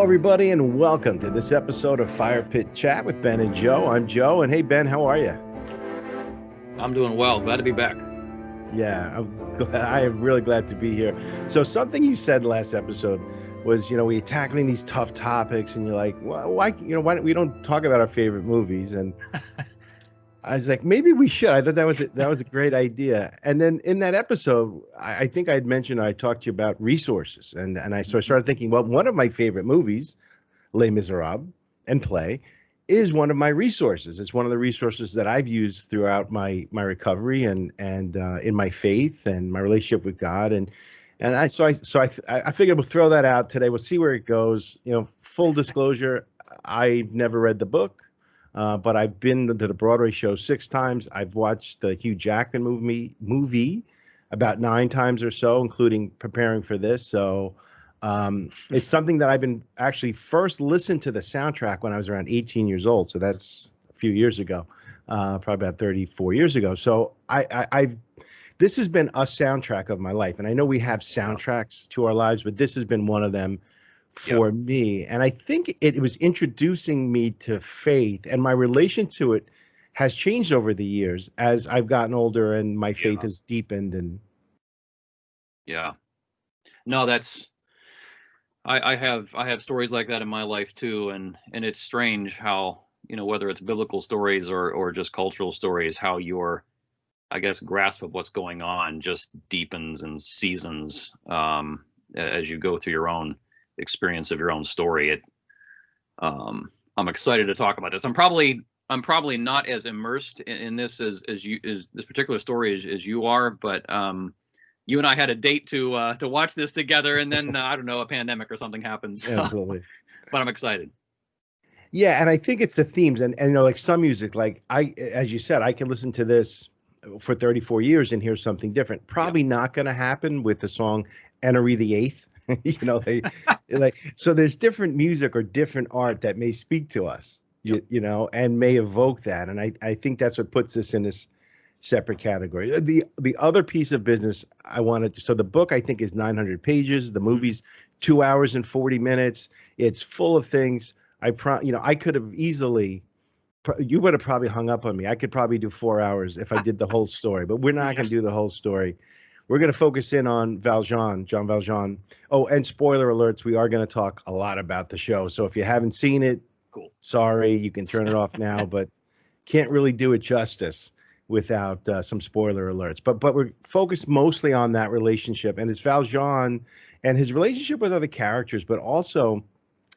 everybody, and welcome to this episode of Firepit Chat with Ben and Joe. I'm Joe, and hey, Ben, how are you? I'm doing well. Glad to be back. Yeah, I am really glad to be here. So, something you said last episode was, we're tackling these tough topics, and you're like, well, why don't we don't talk about our favorite movies? And I was like, maybe we should. I thought that was a great idea. And then in that episode, I think I'd mentioned I talked to you about resources, so I started thinking, well, one of my favorite movies, Les Miserables and Play, is one of my resources. It's one of the resources that I've used throughout my recovery and in my faith and my relationship with God. And I figured we'll throw that out today. We'll see where it goes. Full disclosure, I've never read the book. But I've been to the Broadway show 6 times. I've watched the Hugh Jackman movie about 9 times or so, including preparing for this. So it's something that I've been actually first listened to the soundtrack when I was around 18 years old. So that's a few years ago, probably about 34 years ago. So I've this has been a soundtrack of my life. And I know we have soundtracks to our lives, but this has been one of them for me. And I think it was introducing me to faith, and my relation to it has changed over the years as I've gotten older and my faith has deepened. And no, that's I have stories like that in my life too, and it's strange how, whether it's biblical stories or just cultural stories, how your, I guess, grasp of what's going on just deepens and seasons as you go through your own experience of your own story. I'm excited to talk about this. I'm probably not as immersed in this as this particular story as you are, but you and I had a date to watch this together, and then I don't know, a pandemic or something happens. So. Absolutely. But I'm excited. Yeah, and I think it's the themes, and like some music, like as you said, I can listen to this for 34 years and hear something different. Probably not going to happen with the song Henry the Eighth. So there's different music or different art that may speak to us, and may evoke that. And I think that's what puts this in this separate category. The other piece of business I wanted to, so the book I think is 900 pages. The movie's 2 hours and 40 minutes. It's full of things. I could have easily, you would have probably hung up on me. I could probably do 4 hours if I did the whole story, but we're not going to do the whole story. We're going to focus in on Valjean, Jean Valjean. Oh, and spoiler alerts, we are going to talk a lot about the show. So if you haven't seen it, cool. Sorry, you can turn it off now, but can't really do it justice without some spoiler alerts. But we're focused mostly on that relationship, and it's Valjean and his relationship with other characters, but also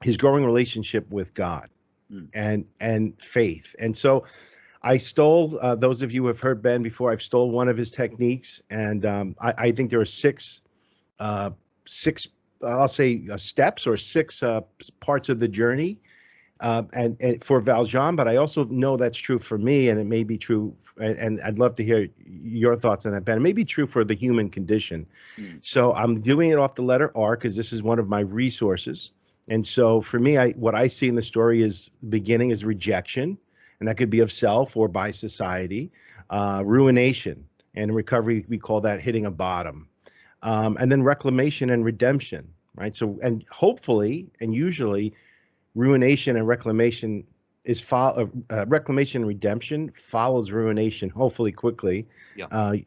his growing relationship with God and faith. And so I stole, those of you who have heard Ben before, I've stole one of his techniques, and I think there are six, I'll say steps or six parts of the journey, and for Valjean, but I also know that's true for me, and it may be true, and I'd love to hear your thoughts on that, Ben. It may be true for the human condition. So I'm doing it off the letter R because this is one of my resources. And so for me, what I see in the story is the beginning is rejection, and that could be of self or by society, ruination, and in recovery, we call that hitting a bottom, and then reclamation and redemption, right? So, and hopefully, and usually, ruination and reclamation reclamation and redemption follows ruination, hopefully quickly.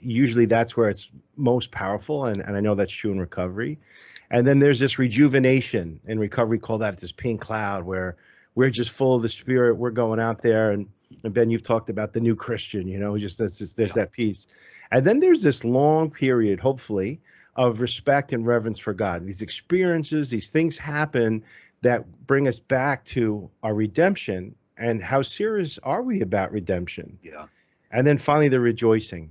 Usually that's where it's most powerful, and I know that's true in recovery. And then there's this rejuvenation in recovery, call that this pink cloud, where we're just full of the Spirit. We're going out there, and Ben, you've talked about the new Christian, just there's that piece. And then there's this long period, hopefully, of respect and reverence for God. These experiences, these things happen that bring us back to our redemption, and how serious are we about redemption? And then finally, the rejoicing.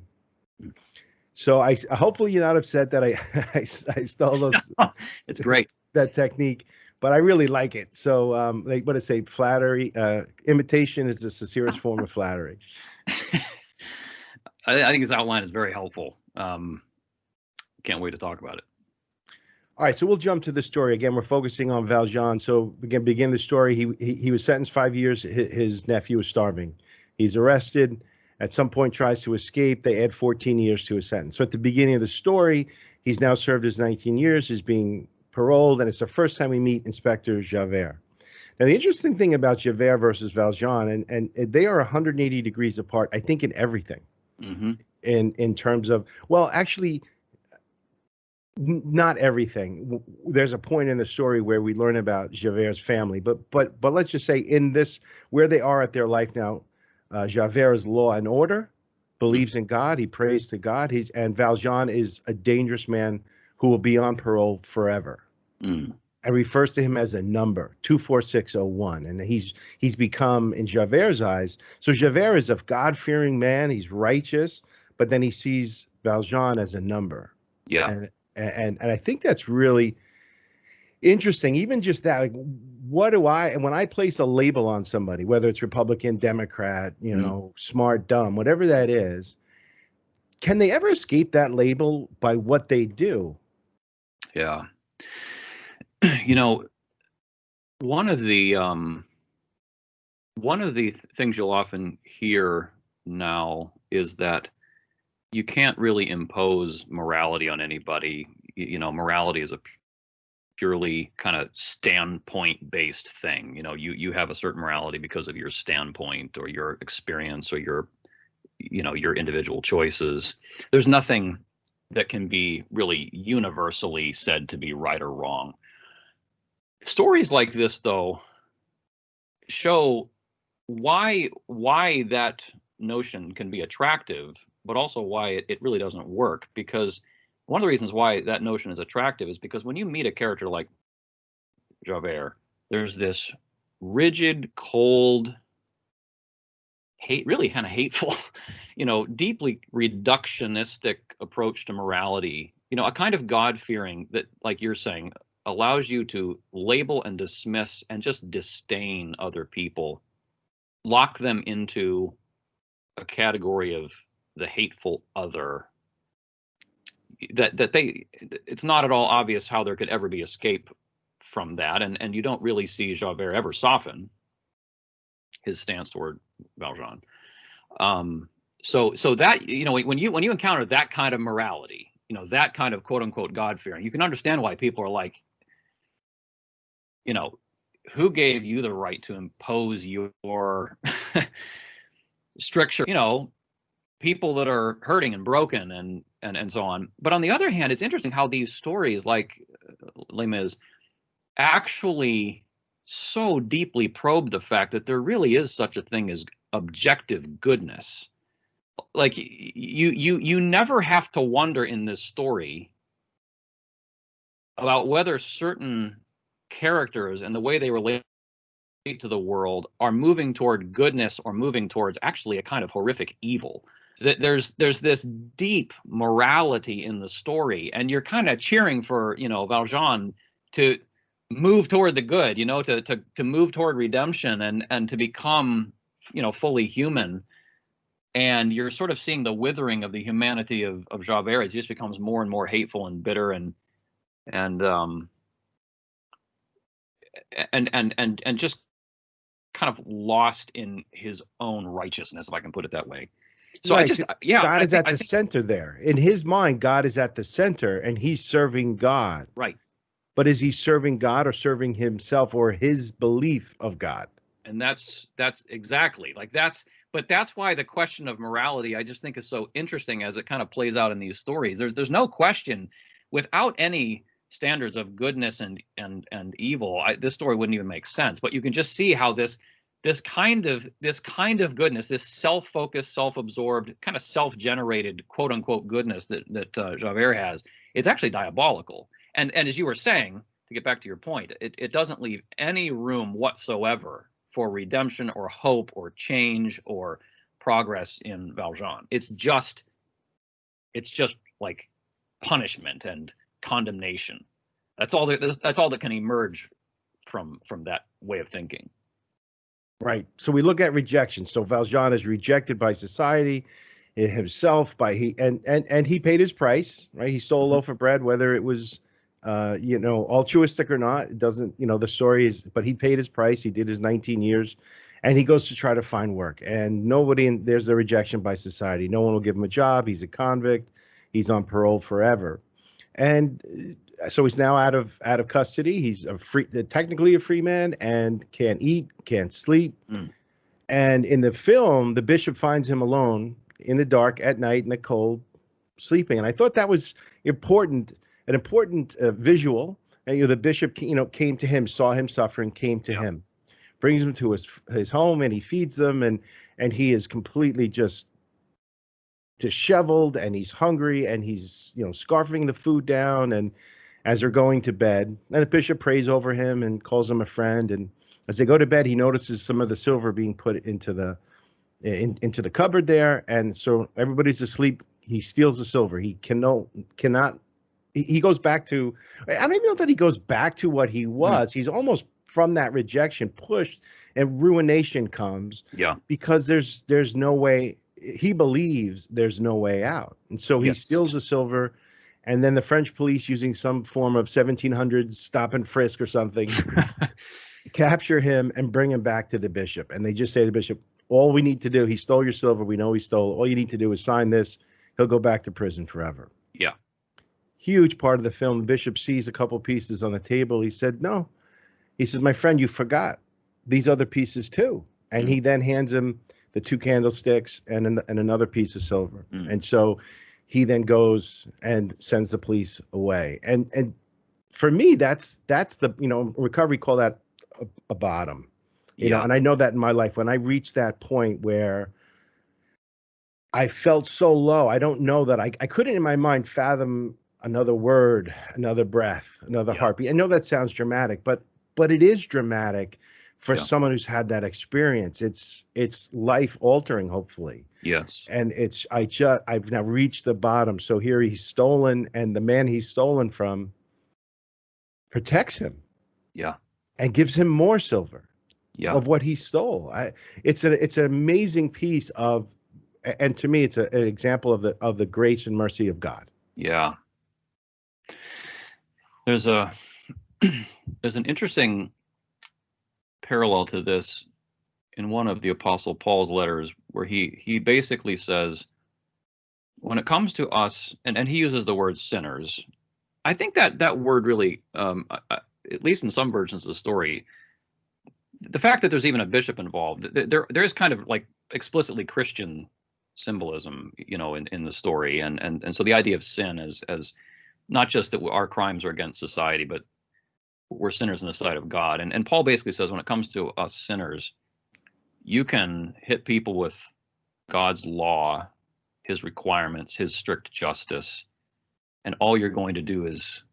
So I hopefully you're not upset that I stole those. It's great, that technique, but I really like it. So like what I say, flattery, imitation is the sincerest form of flattery. I think his outline is very helpful. Can't wait to talk about it. All right, so we'll jump to the story. Again, we're focusing on Valjean. So begin the story. He was sentenced 5 years. His nephew was starving. He's arrested. At some point, tries to escape. They add 14 years to his sentence. So at the beginning of the story, he's now served his 19 years. He's being paroled, and it's the first time we meet Inspector Javert. Now, the interesting thing about Javert versus Valjean, and they are 180 degrees apart, I think, in everything. Hmm. In terms of, well, actually, not everything. There's a point in the story where we learn about Javert's family, but let's just say in this, where they are at their life now, Javert is law and order, believes in God, he prays to God. And Valjean is a dangerous man who will be on parole forever. Mm. And refers to him as a number 24601, and he's become, in Javert's eyes, so Javert is a God-fearing man, he's righteous, but then he sees Valjean as a number. Yeah. And I think that's really interesting. Even just that, like, what do I, and when I place a label on somebody, whether it's Republican, Democrat, Mm. smart, dumb, whatever that is, can they ever escape that label by what they do? Yeah. You know, one of the things you'll often hear now is that you can't really impose morality on anybody. Morality is a purely kind of standpoint based thing. You have a certain morality because of your standpoint or your experience or your individual choices. There's nothing that can be really universally said to be right or wrong. Stories like this, though, show why that notion can be attractive, but also why it really doesn't work. Because one of the reasons why that notion is attractive is because when you meet a character like Javert, there's this rigid, cold, really kind of hateful, deeply reductionistic approach to morality. A kind of God fearing that, like you're saying, allows you to label and dismiss and just disdain other people, lock them into a category of the hateful other, it's not at all obvious how there could ever be escape from that. And you don't really see Javert ever soften his stance toward Valjean. So that, when you encounter that kind of morality, that kind of quote unquote God fearing, you can understand why people are like, who gave you the right to impose your stricture, people that are hurting and broken and so on. But on the other hand, it's interesting how these stories like Les Mis actually so deeply probe the fact that there really is such a thing as objective goodness. Like you never have to wonder in this story about whether certain characters and the way they relate to the world are moving toward goodness or moving towards actually a kind of horrific evil. There's this deep morality in the story, and you're kind of cheering for Valjean to move toward the good, to move toward redemption and to become fully human. And you're sort of seeing the withering of the humanity of Javert as he just becomes more and more hateful and bitter and just kind of lost in his own righteousness, if I can put it that way. So Right. yeah, God is at I the think center there. In his mind, God is at the center and he's serving God. right. But is he serving God or serving himself or his belief of God? And that's exactly like but that's why the question of morality, I just think, is so interesting as it kind of plays out in these stories. There's no question, without any standards of goodness and evil, this story wouldn't even make sense. But you can just see how this kind of goodness, this self-focused, self-absorbed, kind of self-generated quote unquote goodness that Javert has, is actually diabolical. And as you were saying, to get back to your point, it doesn't leave any room whatsoever for redemption or hope or change or progress in Valjean. It's just like punishment and condemnation. That's all that can emerge from that way of thinking. Right. So we look at rejection. So Valjean is rejected by society, himself, and he paid his price, right? He stole a loaf of bread, whether it was altruistic or not. It doesn't, the story is, but he paid his price. He did his 19 years and he goes to try to find work, and there's the rejection by society. No one will give him a job. He's a convict. He's on parole forever. And so he's now out of custody. He's technically a free man, and can't eat, can't sleep. Mm. And in the film, the bishop finds him alone in the dark at night in the cold, sleeping. And I thought that was important, an important visual. And, the bishop, came to him, saw him suffering, came to Yeah. him, brings him to his home, and he feeds them, and he is completely just disheveled, and he's hungry, and he's scarfing the food down, and as they're going to bed, and the bishop prays over him and calls him a friend, and as they go to bed, he notices some of the silver being put into the cupboard there, and so everybody's asleep. He steals the silver. He cannot. He goes back to. I don't even know that he goes back to what he Mm. was. He's almost from that rejection pushed, and ruination comes. Yeah. Because there's no way. He believes there's no way out, and so he Yes. steals the silver, and then the French police, using some form of 1700s stop and frisk or something, capture him and bring him back to the bishop. And they just say to the bishop, all we need to do, he stole your silver. We know he stole. All you need to do is sign this. He'll go back to prison forever. Yeah. Huge part of the film. The bishop sees a couple pieces on the table. He said, no. He says, my friend, you forgot these other pieces too. And Mm. he then hands him the 2 candlesticks and another piece of silver. Mm. And so he then goes and sends the police away. And for me, that's the, recovery, call that a bottom. Yeah. And I know that in my life, when I reached that point where I felt so low, I don't know that I couldn't in my mind fathom another word, another breath, another Yeah. heartbeat. I know that sounds dramatic, but it is dramatic for Yeah. someone who's had that experience. It's life altering, hopefully. Yes. And I've now reached the bottom. So here he's stolen, and the man he's stolen from protects him Yeah. and gives him more silver Yeah. of what he stole. It's an amazing piece of, and to me, it's an example of the grace and mercy of God. Yeah. There's an interesting parallel to this in one of the Apostle Paul's letters, where he basically says, when it comes to us, and he uses the word sinners. I think that word really, at least in some versions of the story, the fact that there's even a bishop involved, there is kind of like explicitly Christian symbolism, in the story, and so the idea of sin as not just that our crimes are against society, but we're sinners in the sight of God. And Paul basically says, when it comes to us sinners, you can hit people with God's law, his requirements, his strict justice, and all you're going to do is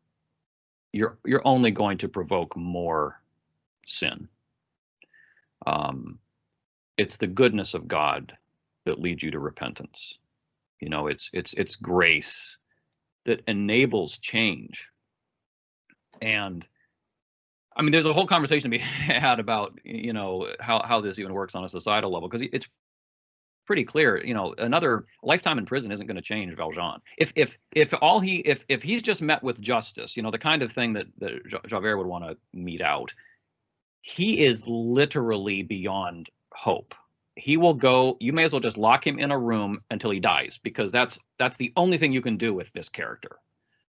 you're only going to provoke more sin. It's the goodness of God that leads you to repentance. It's grace that enables change. And I mean, there's a whole conversation to be had about, how this even works on a societal level, because it's pretty clear, another lifetime in prison isn't going to change Valjean. If he's just met with justice, the kind of thing that Javert would want to mete out, he is literally beyond hope. He will go. You may as well just lock him in a room until he dies, because that's the only thing you can do with this character,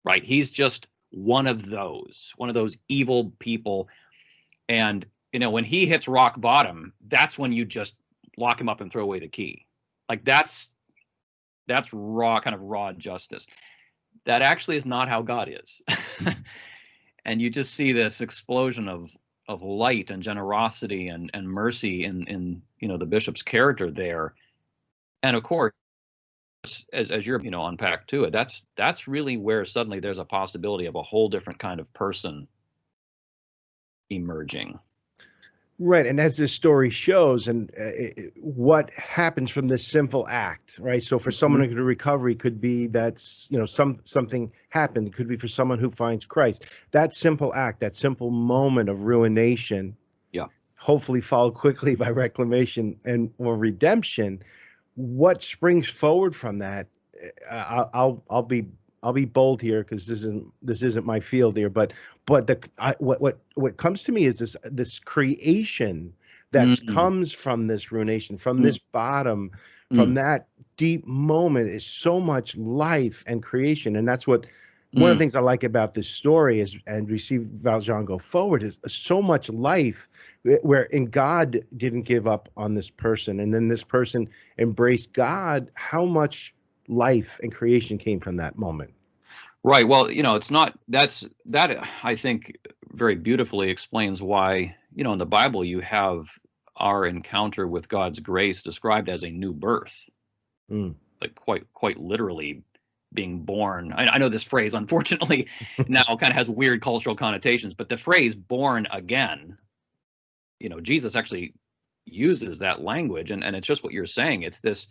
right? He's just one of those evil people. And when he hits rock bottom, that's when you just lock him up and throw away the key. Like that's raw justice. That actually is not how God is. And you just see this explosion of light and generosity and mercy in the bishop's character there. And of course, as you're unpack to it, that's really where suddenly there's a possibility of a whole different kind of person emerging. Right, and as this story shows, and what happens from this simple act, right? So for someone Mhm. who recovery could be that's something happened. It could be for someone who finds Christ. That simple act, that simple moment of ruination, Yeah. hopefully followed quickly by reclamation and or redemption. What springs forward from that? I'll be bold here, because this isn't my field here, but what comes to me is this creation that Mm. comes from this ruination, from Mm. this bottom, from Mm. that deep moment, is so much life and creation. And that's what one of the Mm. things I like about this story is, and we see Valjean go forward, is so much life where in God didn't give up on this person, and then this person embraced God. How much life and creation came from that moment? Right. Well, it's not that I think very beautifully explains why, in the Bible you have our encounter with God's grace described as a new birth, Mm. like quite literally being born. I know this phrase, unfortunately, now kind of has weird cultural connotations, but the phrase "born again," Jesus actually uses that language, and it's just what you're saying. It's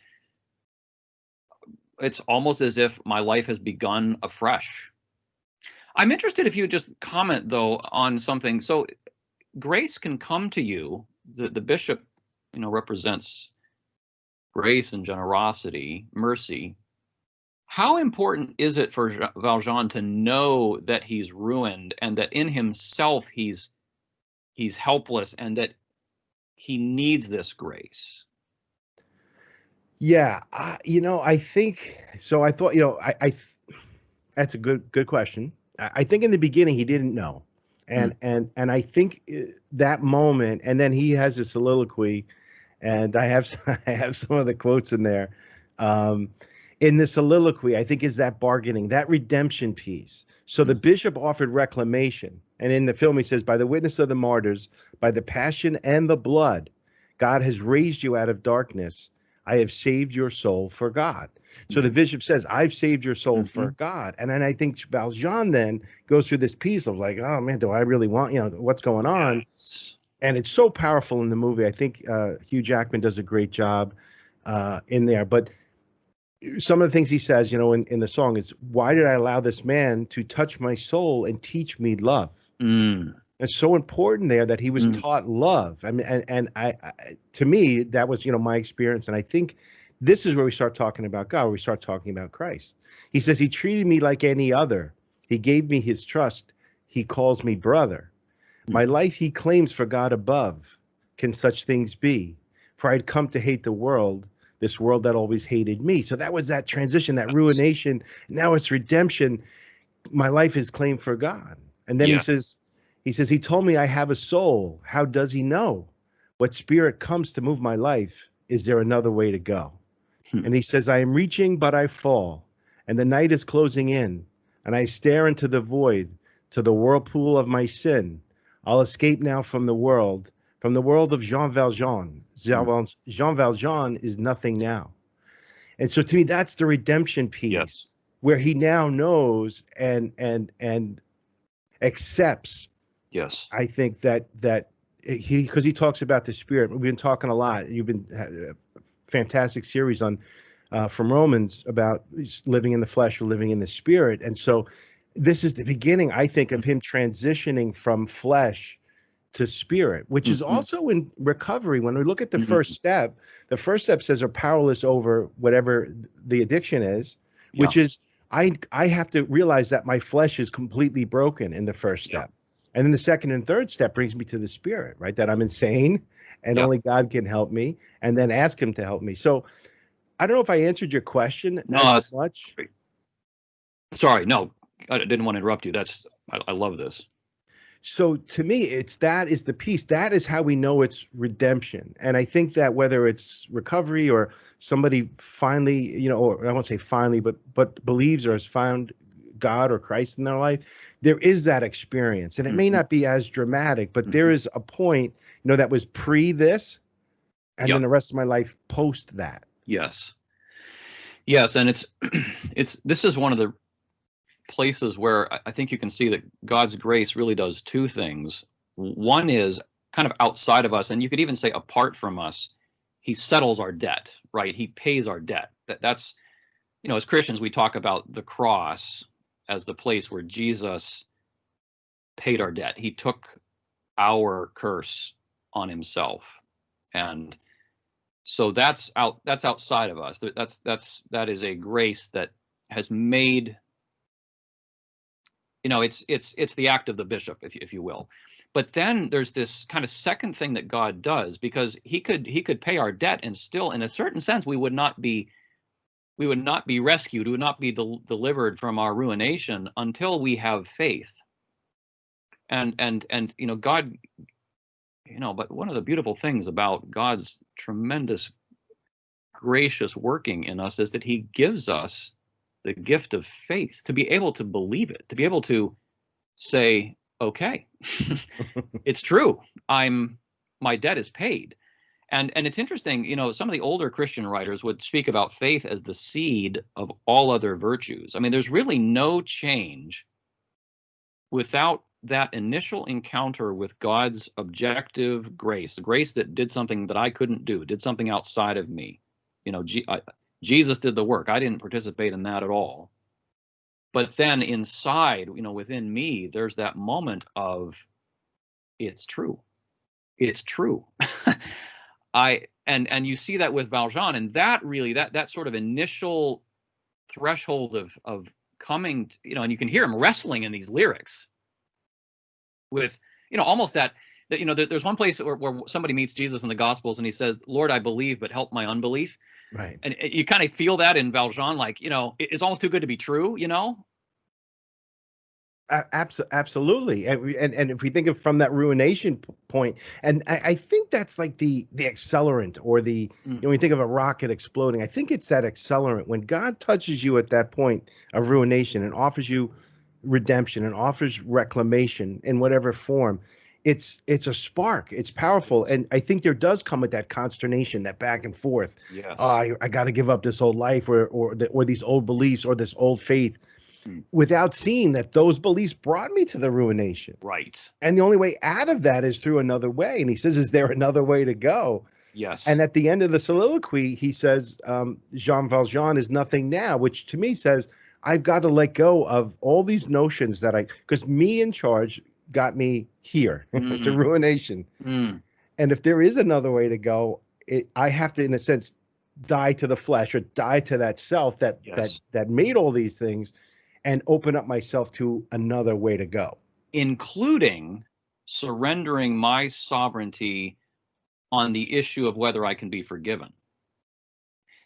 almost as if my life has begun afresh. I'm interested if you would just comment though on something. So grace can come to you. The bishop, represents grace and generosity, mercy. How important is it for Valjean to know that he's ruined and that in himself he's helpless and that he needs this grace? Yeah, I think so. I thought, that's a good question. I think in the beginning he didn't know, Mm, and I think that moment, and then he has a soliloquy, and I have some of the quotes in there. Um, in the soliloquy, I think is that bargaining, that redemption piece. So the mm, bishop offered reclamation, and in the film he says, "By the witness of the martyrs, by the passion and the blood, God has raised you out of darkness. I have saved your soul for God." So the mhm, bishop says, "I've saved your soul for mhm. God," and then I think Valjean then goes through this piece of like, "Oh man, do I really want what's going on?" Yes. And it's so powerful in the movie. I think Hugh Jackman does a great job in there. But some of the things he says, in the song is, "Why did I allow this man to touch my soul and teach me love?" Mm, It's so important there that he was mm, taught love. I mean, and to me, that was, my experience. And I think this is where we start talking about God, where we start talking about Christ. He says, "He treated me like any other. He gave me his trust. He calls me brother. mm. My life he claims for God above. Can such things be? For I'd come to hate the world, this world that always hated me." So that was that transition, that Yes. ruination. Now it's redemption. My life is claimed for God. And then he Yes. says, he told me I have a soul. How does he know? What spirit comes to move my life? Is there another way to go? Hmm. And he says, I am reaching, but I fall. And the night is closing in. And I stare into the void, to the whirlpool of my sin. I'll escape now from the world of Jean Valjean. Mm. Jean Valjean is nothing now. And so to me, that's the redemption Yes. piece where he now knows and accepts. Yes. I think that he, because he talks about the spirit. We've been talking a lot. You've been fantastic series on from Romans about living in the flesh or living in the spirit. And so this is the beginning, I think, of him transitioning from flesh to spirit, which is Mhm, also in recovery. When we look at mhm. the first step says are powerless over whatever the addiction is, Yeah. which is I have to realize that my flesh is completely broken in the first Yeah. step. And then the second and third step brings me to the spirit, right? That I'm insane and Yeah. only God can help me, and then ask him to help me. So I don't know if I answered your question No, as that's much. great. Sorry, no, I didn't want to interrupt you. I love this. So to me, it's that is the piece. That is how we know it's redemption. And I think that whether it's recovery or somebody finally, or I won't say finally, but believes or has found God or Christ in their life, there is that experience. And it may Mhm, not be as dramatic, but there mhm. is a point, that was pre this, and Yeah. then the rest of my life post that. Yes. Yes, and it's this is one of the places where I think you can see that God's grace really does two things. One is kind of outside of us, and you could even say apart from us. He settles our debt, right? He pays our debt. That's as Christians, we talk about the cross as the place where Jesus paid our debt. He took our curse on himself. And so that's outside of us. That is a grace that has made, it's the act of the bishop, if you will. But then there's this kind of second thing that God does, because he could pay our debt and still, in a certain sense, we would not be we would not be rescued, we would not be delivered from our ruination until we have faith. And God, but one of the beautiful things about God's tremendous gracious working in us is that he gives us the gift of faith to be able to believe it, to be able to say, okay, it's true. My debt is paid. And it's interesting, some of the older Christian writers would speak about faith as the seed of all other virtues. I mean, there's really no change without that initial encounter with God's objective grace, the grace that did something that I couldn't do, did something outside of me. Jesus did the work. I didn't participate in that at all. But then inside, within me, there's that moment of, it's true. It's true. And you see that with Valjean, and that really, that sort of initial threshold of coming, and you can hear him wrestling in these lyrics with, almost that there's one place where somebody meets Jesus in the Gospels and he says, Lord, I believe, but help my unbelief. Right. And you kind of feel that in Valjean, like, it's almost too good to be true, Absolutely, and if we think of from that ruination point, and I think that's like the accelerant, or when you think of a rocket exploding, I think it's that accelerant when God touches you at that point of ruination and offers you redemption and offers reclamation in whatever form. It's a spark. It's powerful, and I think there does come with that consternation, that back and forth. Yes. Oh, I got to give up this old life, or these old beliefs, or this old faith, Mm. without seeing that those beliefs brought me to the ruination. Right. And the only way out of that is through another way. And he says, is there another way to go? Yes. And at the end of the soliloquy, he says, Jean Valjean is nothing now, which to me says, I've got to let go of all these notions because me in charge got me here to ruination. Mm. And if there is another way to go, I have to, in a sense, die to the flesh, or die to that self that Yes. that made all these things, and open up myself to another way to go. Including surrendering my sovereignty on the issue of whether I can be forgiven.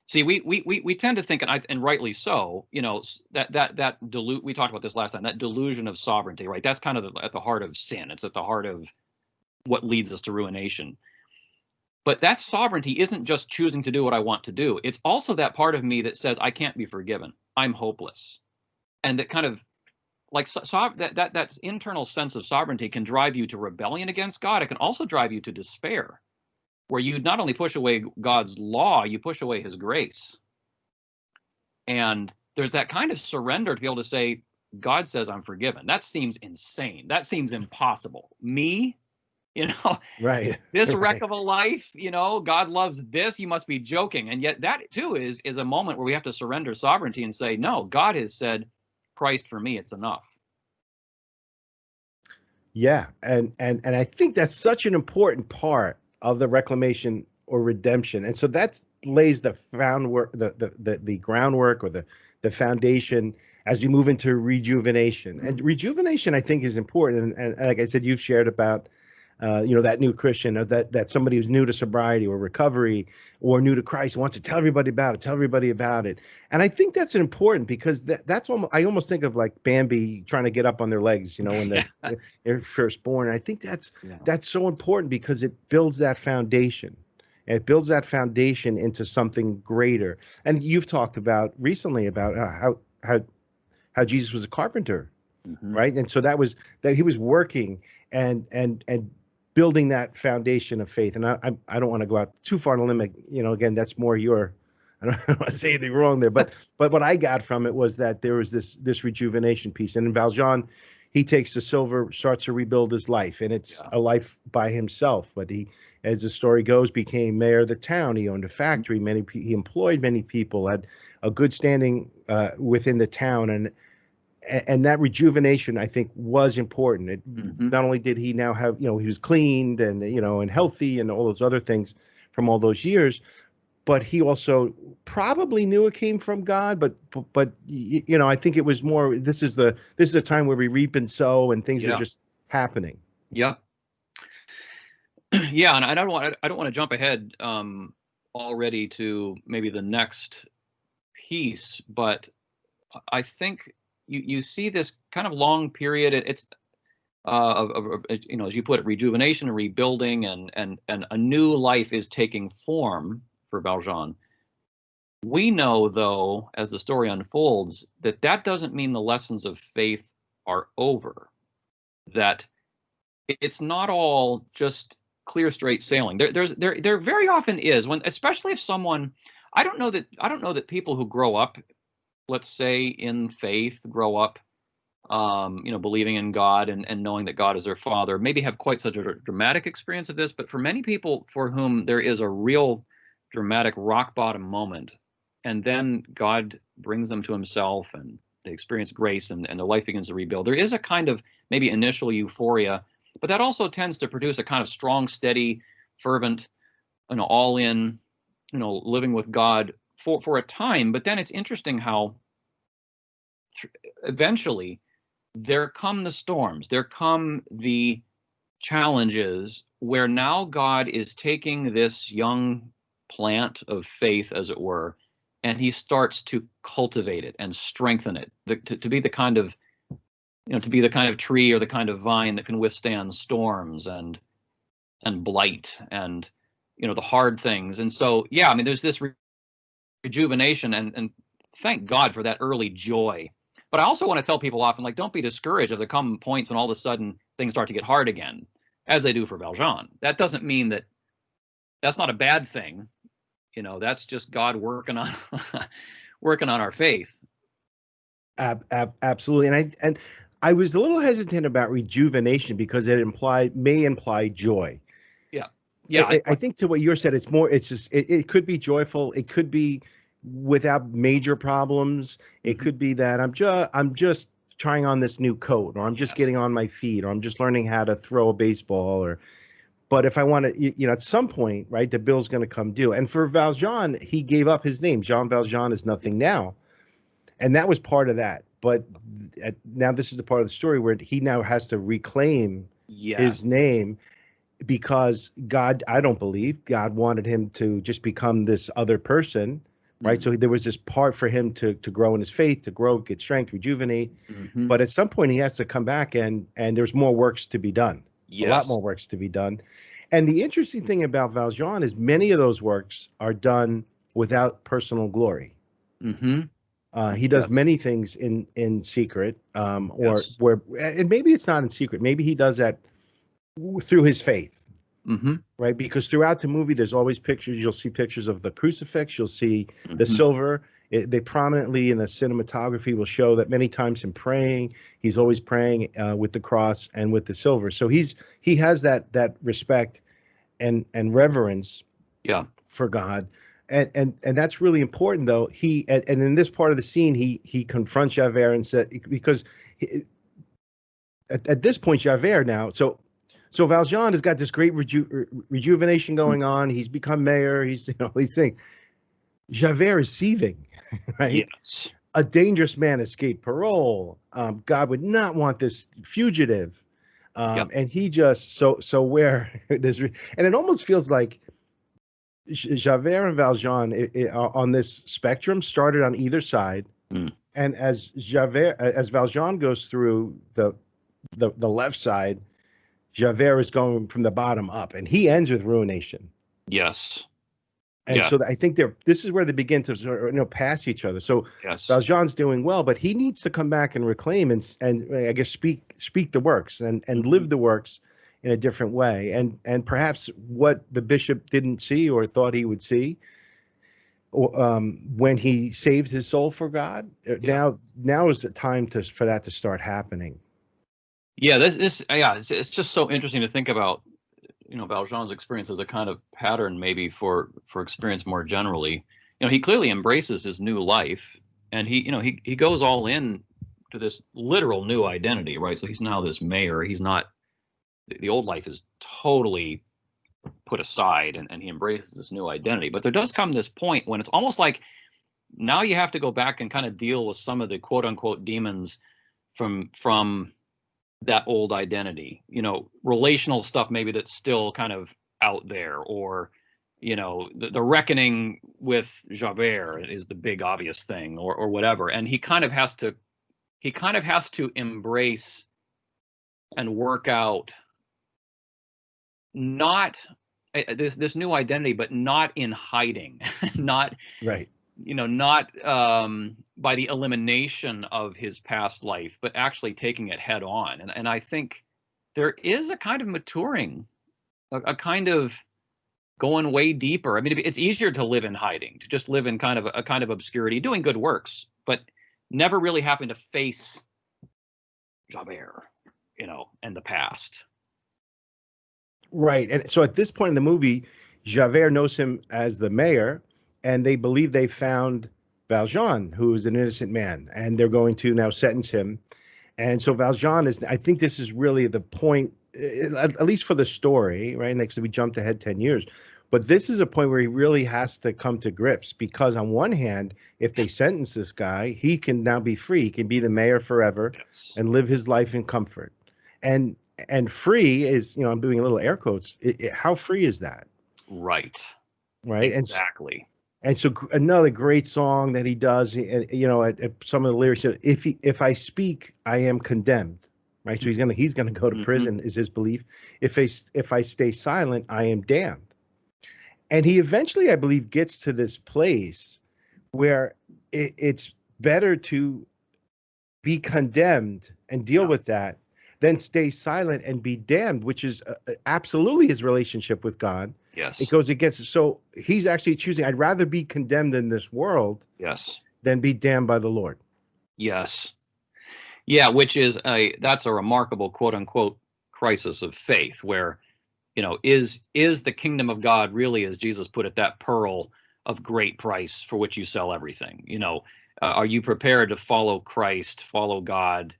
See, we tend to think, and rightly so, that we talked about this last time, that delusion of sovereignty, right? That's kind of at the heart of sin. It's at the heart of what leads us to ruination. But that sovereignty isn't just choosing to do what I want to do. It's also that part of me that says I can't be forgiven. I'm hopeless. And that kind of like that internal sense of sovereignty can drive you to rebellion against God. It can also drive you to despair, where you not only push away God's law, you push away his grace. And there's that kind of surrender to be able to say, God says I'm forgiven. That seems insane. That seems impossible. Me, Right. this wreck Right. of a life, God loves this. You must be joking. And yet that too is a moment where we have to surrender sovereignty and say, no, God has said, Christ for me, it's enough. Yeah, and I think that's such an important part of the reclamation or redemption, and so that lays the groundwork, the groundwork, or the foundation as you move into rejuvenation. And rejuvenation, I think, is important. And like I said, you've shared about that new Christian, or that somebody who's new to sobriety or recovery or new to Christ wants to tell everybody about it, tell everybody about it. And I think that's important, because that's almost, I almost think of like Bambi trying to get up on their legs, when they're first born. And I think that's so important, because it builds that foundation. It builds that foundation into something greater. And you've talked about recently about how Jesus was a carpenter, right? And so that he was working and building that foundation of faith. And I don't want to go out too far on a limb. Again, that's more your. I don't want to say anything wrong there, but what I got from it was that there was this rejuvenation piece. And in Valjean, he takes the silver, starts to rebuild his life, and it's a life by himself. But he, as the story goes, became mayor of the town. He owned a factory. He employed many people, had a good standing within the town, and that rejuvenation, I think, was important. It not only did he now have, he was cleaned and healthy and all those other things from all those years, but he also probably knew it came from God. But I think it was more. This is a time where we reap and sow, and things are just happening. Yeah. Yeah, and I don't want to jump ahead already to maybe the next piece, but I think you see this kind of long period. It's you know, as you put it, rejuvenation and rebuilding, and a new life is taking form for Valjean. We know, though, as the story unfolds, that that doesn't mean the lessons of faith are over. That it's not all just clear, straight sailing. There very often is, when, especially if someone, I don't know that people who grow up, let's say, in faith, grow up, you know, believing in God, and knowing that God is their father, maybe have quite such a dramatic experience of this. But for many people for whom there is a real dramatic rock bottom moment, and then God brings them to himself, and they experience grace, and their life begins to rebuild, there is a kind of maybe initial euphoria, but that also tends to produce a kind of strong, steady, fervent, you know, all in, you know, living with God for a time. But then it's interesting how eventually there come the storms, there come the challenges, where now God is taking this young plant of faith, as it were, and he starts to cultivate it and strengthen it, to be the kind of, you know, to be the kind of tree or the kind of vine that can withstand storms and blight, and, you know, the hard things. And so, yeah, I mean, there's this rejuvenation, and thank God for that early joy. But I also want to tell people often, like, don't be discouraged if there come points when all of a sudden things start to get hard again, as they do for Valjean. That doesn't mean that that's not a bad thing. You know, that's just God working on working on our faith. Absolutely. And I was a little hesitant about rejuvenation because it may imply joy. Yeah, yeah, I think to what you said, it's more, it's just, it could be joyful. It could be without major problems. It mhm, could be that I'm just trying on this new coat, or I'm just yes, getting on my feet, or I'm just learning how to throw a baseball, or, but if I want to, you know, at some point, right, the bill's going to come due. And for Valjean, he gave up his name. Jean Valjean is yeah, nothing now. And that was part of that. But now this is the part of the story where he now has to reclaim yes, his name, because God, I don't believe God wanted him to just become this other person, right? mm, So there was this part for him to grow in his faith, to grow, get strength, rejuvenate. mhm, But at some point he has to come back, and there's more works to be done, a lot yes, more works to be done. And the interesting thing about Valjean is many of those works are done without personal glory. mhm, He does yes, many things in secret, or yes, where, and maybe it's not in secret. Maybe he does that through his faith, mhm, right? Because throughout the movie, there's always pictures. You'll see pictures of the crucifix. You'll see the mhm, silver. They prominently in the cinematography will show that many times him praying. He's always praying with the cross and with the silver. So he has that respect and reverence yeah, for God. And that's really important, though. And in this part of the scene, he confronts Javert and said, because at this point, Javert now, so Valjean has got this great rejuvenation mm, going on. He's become mayor. He's, you know, these things. Javert is seething, right? yes, A dangerous man escaped parole. God would not want this fugitive. yeah, And he just, so where there's, and it almost feels like Javert and Valjean are on this spectrum, started on either side. mm, And as Valjean goes through the left side, Javert is going from the bottom up, and he ends with ruination. yes, And yes, so I think this is where they begin to sort of, you know, pass each other. So yes, Valjean's doing well, but he needs to come back and reclaim and I guess speak the works and mhm, live the works in a different way. And perhaps what the bishop didn't see or thought he would see, when he saved his soul for God, yeah. now is the time for that to start happening. Yeah, this yeah, it's just so interesting to think about, you know, Valjean's experience as a kind of pattern, maybe for experience more generally. You know, he clearly embraces his new life, and he, you know, he goes all in to this literal new identity, right? So he's now this mayor. He's not, the old life is totally put aside, and he embraces this new identity. But there does come this point when it's almost like now you have to go back and kind of deal with some of the quote unquote demons from that old identity, you know, relational stuff maybe that's still kind of out there, or the reckoning with Javert is the big obvious thing, or whatever, and he kind of has to embrace and work out not this new identity, but not in hiding, not Right. not by the elimination of his past life, but actually taking it head on. And I think there is a kind of maturing, a kind of going way deeper. I mean, it's easier to live in hiding, to just live in kind of a kind of obscurity, doing good works, but never really having to face Javert, and the past. Right. And so at this point in the movie, Javert knows him as the mayor, and they believe they found Valjean, who is an innocent man, and they're going to now sentence him. And so Valjean is, I think this is really the point, at least for the story, right? Next, we jumped ahead 10 years. But this is a point where he really has to come to grips because, on one hand, if they sentence this guy, he can now be free. He can be the mayor forever Yes. and live his life in comfort. And free is, I'm doing a little air quotes. How free is that? Right. Right. Exactly. And so another great song that he does, at some of the lyrics, if I speak, I am condemned, right? So he's gonna go to Mm-hmm. prison, is his belief. If I stay silent, I am damned. And he eventually, I believe, gets to this place where it's better to be condemned and deal Yeah. with that than stay silent and be damned, which is absolutely his relationship with God. It Yes. goes against. So he's actually choosing, I'd rather be condemned in this world Yes. than be damned by the Lord. Yes. Yeah, which is that's a remarkable quote unquote crisis of faith, where is the kingdom of God really, as Jesus put it, that pearl of great price for which you sell everything? Are you prepared to follow Christ, follow God,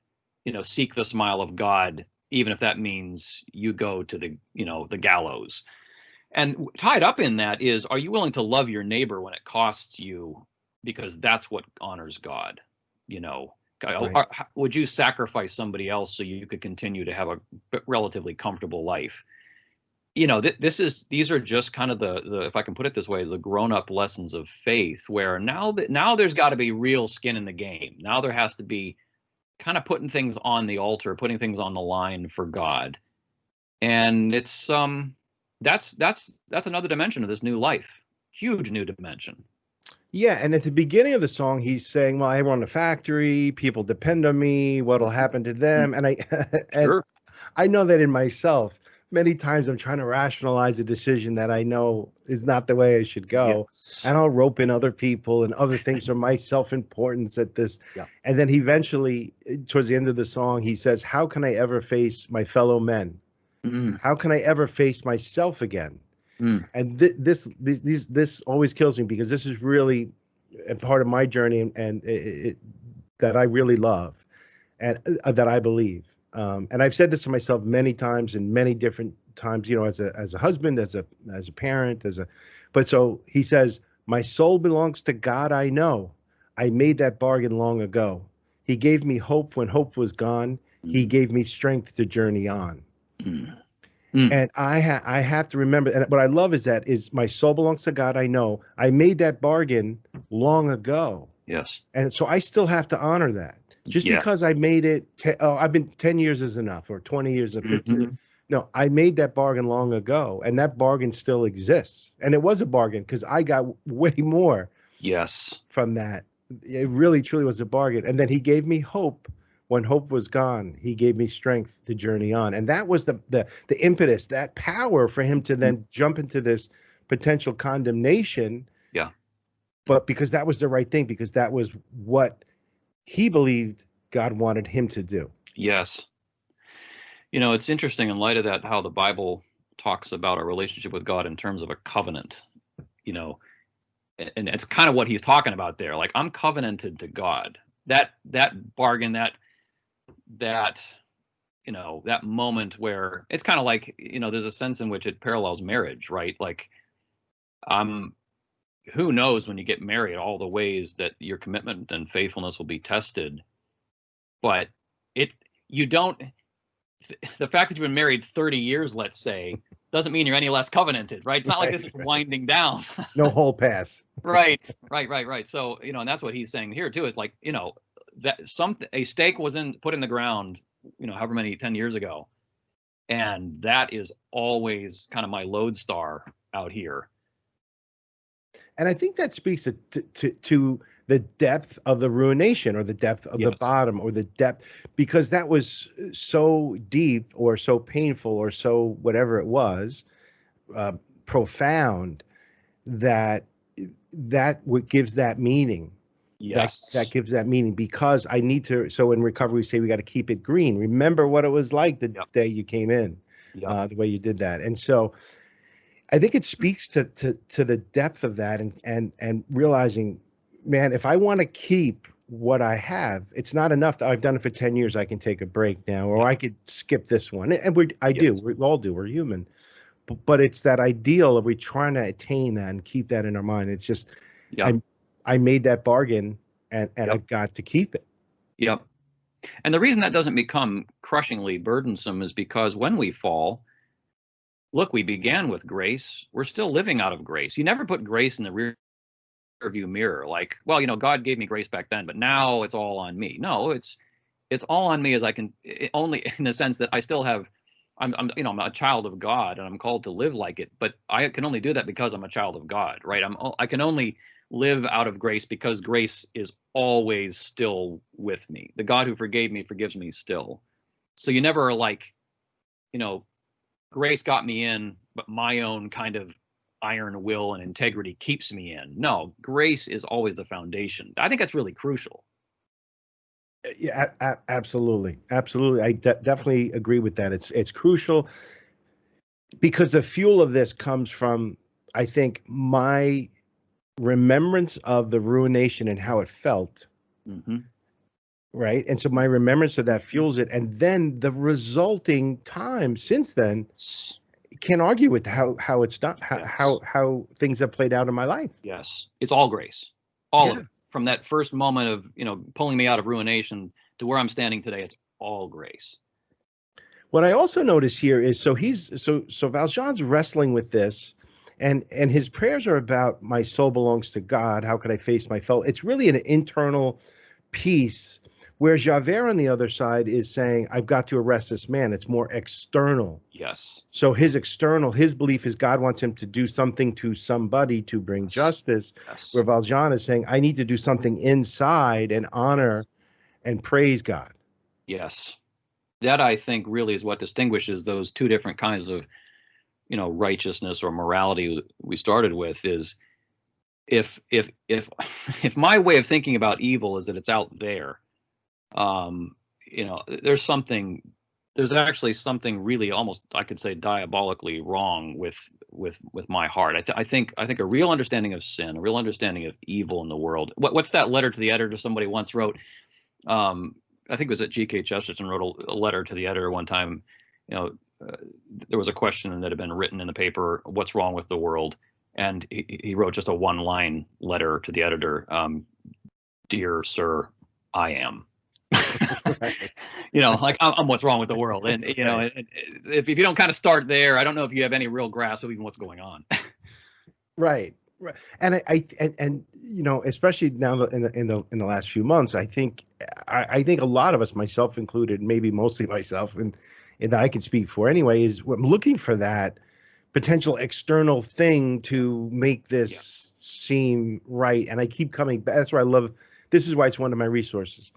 seek the smile of God, even if that means you go to the gallows? And tied up in that is, are you willing to love your neighbor when it costs you, because that's what honors God? You know, Right. would you sacrifice somebody else so you could continue to have a relatively comfortable life? These are just kind of the, if I can put it this way, the grown-up lessons of faith, where now there's got to be real skin in the game. Now there has to be kind of putting things on the altar, putting things on the line for God. And it's that's another dimension of this new life. Huge new dimension. Yeah, and at the beginning of the song, he's saying, "Well, I run a factory. People depend on me. What'll happen to Mm, them?" And and sure. I know that in myself. Many times I'm trying to rationalize a decision that I know is not the way I should go, Yes. and I'll rope in other people and other things for my self-importance at this. Yeah. And then he eventually, towards the end of the song, he says, "How can I ever face my fellow men? Mm, How can I ever face myself again?" mm, And this always kills me because this is really a part of my journey, and that I really love, and that I believe. And I've said this to myself many times in many different times, as a husband, as a parent, but so he says, "My soul belongs to God, I know. I made that bargain long ago. He gave me hope when hope was gone. He mm, gave me strength to journey on." mm, mm. And I have to remember, and what I love is my soul belongs to God, I know. I made that bargain long ago. Yes. And so I still have to honor that. Just because Yes. I made it, I've been 10 years is enough, or 20 years, or 15. Hmm. No, I made that bargain long ago, and that bargain still exists. And it was a bargain because I got way more Yes. from that. It really, truly was a bargain. And then he gave me hope when hope was gone. He gave me strength to journey on. And that was the impetus, that power for him to Mm, then jump into this potential condemnation, yeah. but because that was the right thing, because that was what he believed God wanted him to do. Yes. It's interesting in light of that how the Bible talks about our relationship with God in terms of a covenant. You know, and it's kind of what he's talking about there. Like, I'm covenanted to God. That bargain, that that moment where it's kind of like, there's a sense in which it parallels marriage, right? Like, um who knows when you get married all the ways that your commitment and faithfulness will be tested. But it you don't the fact that you've been married 30 years, let's say, doesn't mean you're any less covenanted, right? It's not like Right. this is winding down. No whole pass. Right, right. So, and that's what he's saying here too, is like, that a stake was put in the ground, however many 10 years ago. And that is always kind of my lodestar out here. And I think that speaks to the depth of the ruination, or the depth of the Yes. bottom, or the depth, because that was so deep or so painful or so whatever it was, profound, that what gives that meaning. Yes. That gives that meaning, because I need to. So in recovery, we say we got to keep it green. Remember what it was like the day you came in, the way you did that. And so I think it speaks to the depth of that, and realizing, man, if I want to keep what I have, it's not enough that I've done it for 10 years. I can take a break now, or I could skip this one. And we all do. We're human. But it's that ideal of we trying to attain that and keep that in our mind. It's just, I made that bargain, and I've got to keep it. Yep. And the reason that doesn't become crushingly burdensome is because when we fall, look, we began with grace. We're still living out of grace. You never put grace in the rearview mirror, like, well, God gave me grace back then, but now it's all on me. No, it's all on me, as I can, only in the sense that I still have, I'm a child of God, and I'm called to live like it, but I can only do that because I'm a child of God, right? I can only live out of grace because grace is always still with me. The God who forgave me forgives me still. So you never are like, grace got me in, but my own kind of iron will and integrity keeps me in. No, grace is always the foundation. I think that's really crucial. Yeah, absolutely. Absolutely. I definitely agree with that. It's crucial, because the fuel of this comes from, I think, my remembrance of the ruination and how it felt. Mm-hmm. Right. And so my remembrance of that fuels it. And then the resulting time since then can't argue with how it's done, how things have played out in my life. Yes. It's all grace. All of it. From that first moment of, pulling me out of ruination to where I'm standing today, it's all grace. What I also notice here is, so Valjean's wrestling with this, and his prayers are about, my soul belongs to God. How could I face my fellow? It's really an internal peace, where Javert on the other side is saying, I've got to arrest this man. It's more external. Yes. So his belief is God wants him to do something to somebody to bring justice. Yes. Where Valjean is saying, I need to do something inside and honor and praise God. Yes. That, I think, really is what distinguishes those two different kinds of, righteousness or morality we started with. Is if if my way of thinking about evil is that it's out there, there's actually something really, almost, I could say, diabolically wrong with my heart. I think a real understanding of sin, a real understanding of evil in the world. What's that letter to the editor somebody once wrote? I think it was at G.K. Chesterton wrote a letter to the editor one time. There was a question that had been written in the paper, what's wrong with the world? And he wrote just a one-line letter to the editor. Dear sir, I am. Like, I'm what's wrong with the world. And, if you don't kind of start there, I don't know if you have any real grasp of even what's going on. Right. Right. And and especially now in the last few months, I think a lot of us, myself included, maybe mostly myself, and that I can speak for anyway, is I'm looking for that potential external thing to make this seem right. And I keep coming back. That's why I love. This is why it's one of my resources.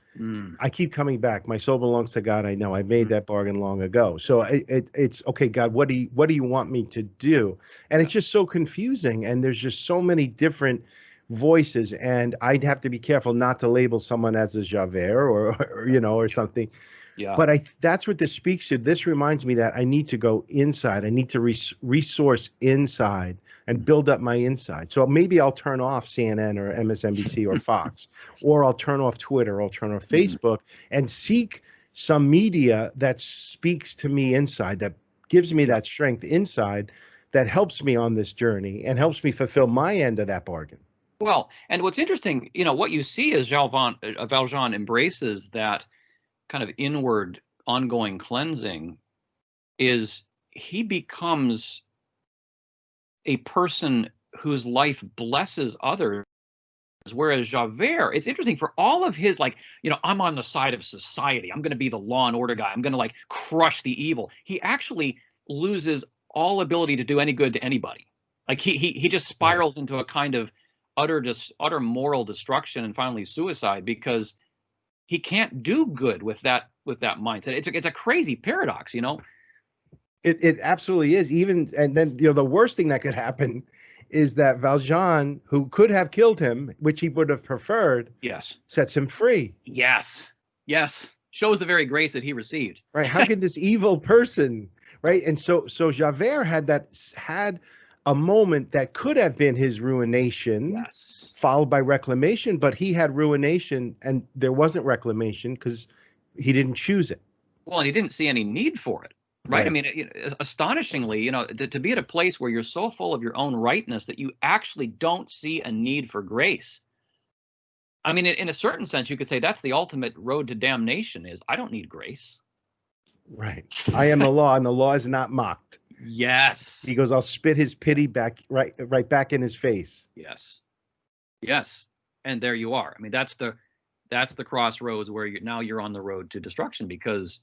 I keep coming back. My soul belongs to God. I know I made that bargain long ago. So it's okay, God, what do you want me to do? And it's just so confusing. And there's just so many different voices. And I'd have to be careful not to label someone as a Javert or something. Yeah. But that's what this speaks to. This reminds me that I need to go inside. I need to resource inside and build up my inside. So maybe I'll turn off CNN or MSNBC or Fox, or I'll turn off Twitter, or I'll turn off Facebook, and seek some media that speaks to me inside, that gives me that strength inside, that helps me on this journey and helps me fulfill my end of that bargain. Well, and what's interesting, what you see is Valjean embraces that kind of inward ongoing cleansing. Is he becomes a person whose life blesses others. Whereas Javert, it's interesting for all of his, like, I'm on the side of society. I'm going to be the law and order guy. I'm going to, like, crush the evil. He actually loses all ability to do any good to anybody. Like he just Right. spirals into a kind of utter moral destruction and finally suicide because he can't do good with that mindset. It's a crazy paradox, It absolutely is. Even and then the worst thing that could happen is that Valjean, who could have killed him, which he would have preferred, Yes. sets him free. Yes. Yes. Shows the very grace that he received. Right? How could this evil person, right? And so Javert had a moment that could have been his ruination, Yes. followed by reclamation, but he had ruination and there wasn't reclamation because he didn't choose it. Well, and he didn't see any need for it, right? I Right. mean, astonishingly, to be at a place where you're so full of your own rightness that you actually don't see a need for grace. I mean, in a certain sense, you could say that's the ultimate road to damnation is I don't need grace. Right. I am the law, and the law is not mocked. Yes. He goes, I'll spit his pity back right back in his face. Yes. Yes. And there you are. I mean, that's the crossroads where now you're on the road to destruction because